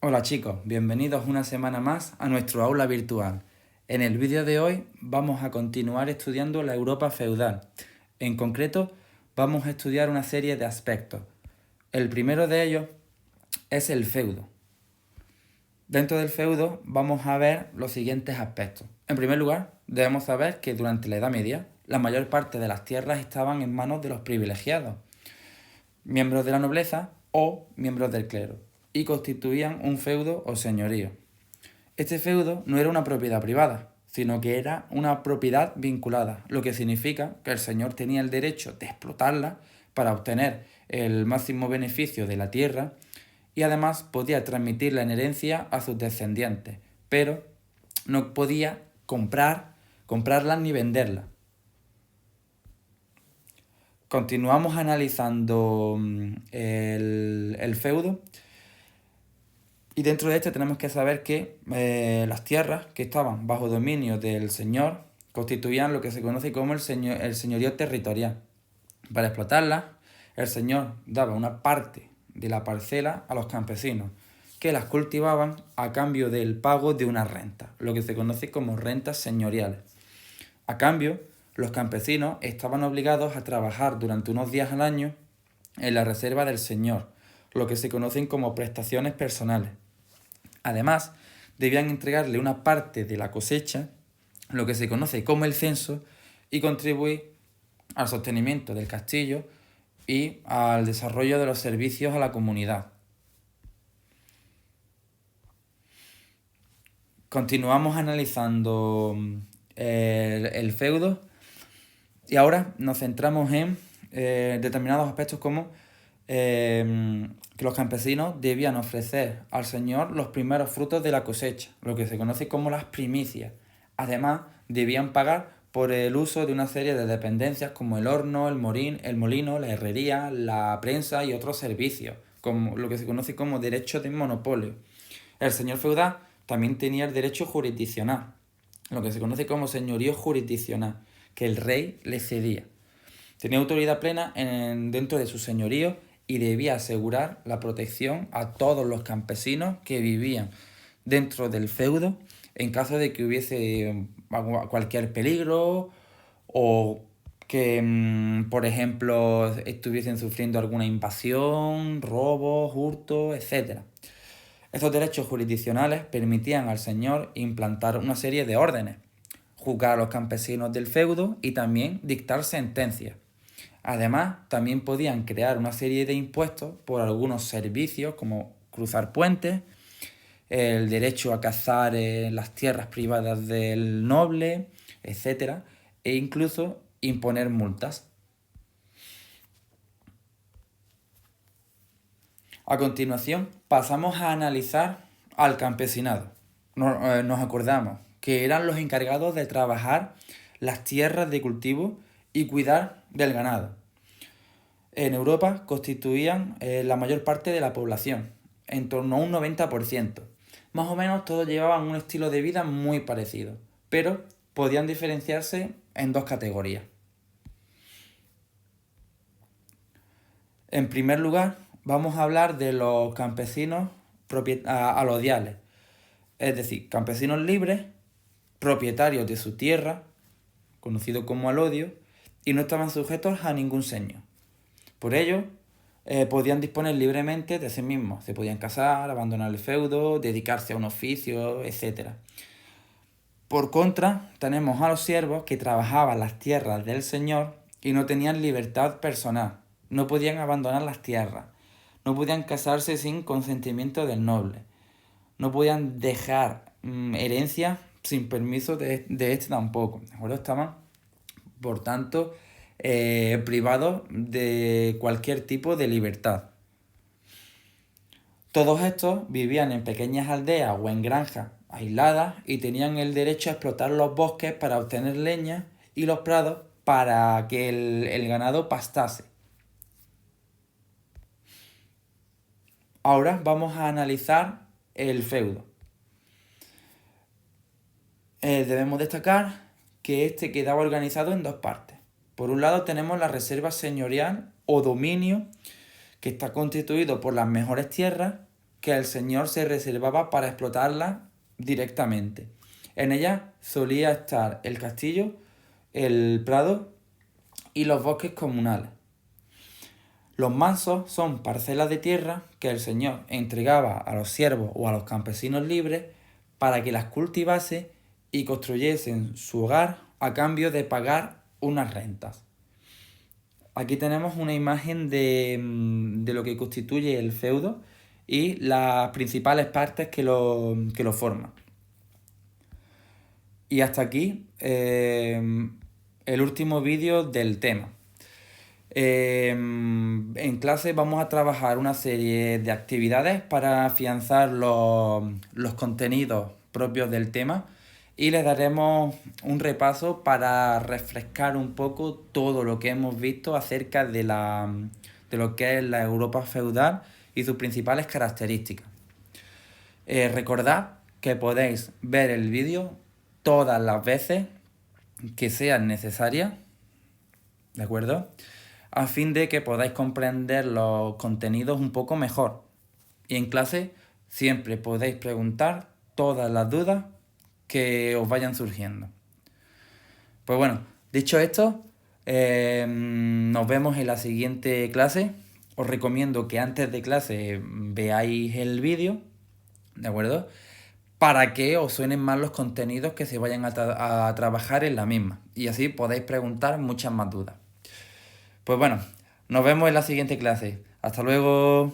Hola chicos, bienvenidos una semana más a nuestro aula virtual. En el vídeo de hoy vamos a continuar estudiando la Europa feudal. En concreto, vamos a estudiar una serie de aspectos. El primero de ellos es el feudo. Dentro del feudo vamos a ver los siguientes aspectos. En primer lugar, debemos saber que durante la Edad Media la mayor parte de las tierras estaban en manos de los privilegiados, miembros de la nobleza o miembros del clero, y constituían un feudo o señorío. Este feudo no era una propiedad privada, sino que era una propiedad vinculada, lo que significa que el señor tenía el derecho de explotarla para obtener el máximo beneficio de la tierra y además podía transmitirla en herencia a sus descendientes, pero no podía comprarla ni venderla. Continuamos analizando el feudo y dentro de este tenemos que saber que las tierras que estaban bajo dominio del señor constituían lo que se conoce como el señorío territorial. Para explotarlas, el señor daba una parte de la parcela a los campesinos, que las cultivaban a cambio del pago de una renta, lo que se conoce como rentas señoriales. A cambio, los campesinos estaban obligados a trabajar durante unos días al año en la reserva del señor, lo que se conocen como prestaciones personales. Además, debían entregarle una parte de la cosecha, lo que se conoce como el censo, y contribuir al sostenimiento del castillo y al desarrollo de los servicios a la comunidad. Continuamos analizando el feudo y ahora nos centramos en determinados aspectos como que los campesinos debían ofrecer al señor los primeros frutos de la cosecha, lo que se conoce como las primicias. Además, debían pagar por el uso de una serie de dependencias como el horno, el molino, la herrería, la prensa y otros servicios, como lo que se conoce como derecho de monopolio. El señor feudal también tenía el derecho jurisdiccional, lo que se conoce como señorío jurisdiccional, que el rey le cedía. Tenía autoridad plena dentro de su señorío y debía asegurar la protección a todos los campesinos que vivían dentro del feudo en caso de que hubiese cualquier peligro o que, por ejemplo, estuviesen sufriendo alguna invasión, robos, hurtos, etc. Estos derechos jurisdiccionales permitían al señor implantar una serie de órdenes, juzgar a los campesinos del feudo y también dictar sentencias. Además, también podían crear una serie de impuestos por algunos servicios como cruzar puentes, el derecho a cazar en las tierras privadas del noble, etc. E incluso imponer multas. A continuación, pasamos a analizar al campesinado. Nos acordamos que eran los encargados de trabajar las tierras de cultivo y cuidar del ganado. En Europa constituían la mayor parte de la población, en torno a un 90%. Más o menos todos llevaban un estilo de vida muy parecido, pero podían diferenciarse en dos categorías. En primer lugar, vamos a hablar de los campesinos alodiales, es decir, campesinos libres, propietarios de su tierra, conocido como alodio, y no estaban sujetos a ningún señor. Por ello, podían disponer libremente de sí mismos, se podían casar, abandonar el feudo, dedicarse a un oficio, etc. Por contra, tenemos a los siervos que trabajaban las tierras del señor y no tenían libertad personal, no podían abandonar las tierras, no podían casarse sin consentimiento del noble, no podían dejar herencia sin permiso de este tampoco. Ahora estaban, por tanto, privados de cualquier tipo de libertad. Todos estos vivían en pequeñas aldeas o en granjas aisladas y tenían el derecho a explotar los bosques para obtener leña y los prados para que el ganado pastase. Ahora vamos a analizar el feudo. Debemos destacar que este quedaba organizado en dos partes. Por un lado tenemos la reserva señorial o dominio, que está constituido por las mejores tierras que el señor se reservaba para explotarla directamente. En ella solía estar el castillo, el prado y los bosques comunales. Los mansos son parcelas de tierra que el señor entregaba a los siervos o a los campesinos libres para que las cultivase y construyesen su hogar a cambio de pagar unas rentas. Aquí tenemos una imagen de lo que constituye el feudo y las principales partes que lo forman. Y hasta aquí el último vídeo del tema. En clase vamos a trabajar una serie de actividades para afianzar los contenidos propios del tema y les daremos un repaso para refrescar un poco todo lo que hemos visto acerca de lo que es la Europa feudal y sus principales características. Recordad que podéis ver el vídeo todas las veces que sean necesarias, ¿de acuerdo? A fin de que podáis comprender los contenidos un poco mejor. Y en clase siempre podéis preguntar todas las dudas que os vayan surgiendo. Pues bueno, dicho esto, nos vemos en la siguiente clase. Os recomiendo que antes de clase veáis el vídeo, ¿de acuerdo? Para que os suenen más los contenidos que se vayan a trabajar en la misma. Y así podéis preguntar muchas más dudas. Pues bueno, nos vemos en la siguiente clase. Hasta luego.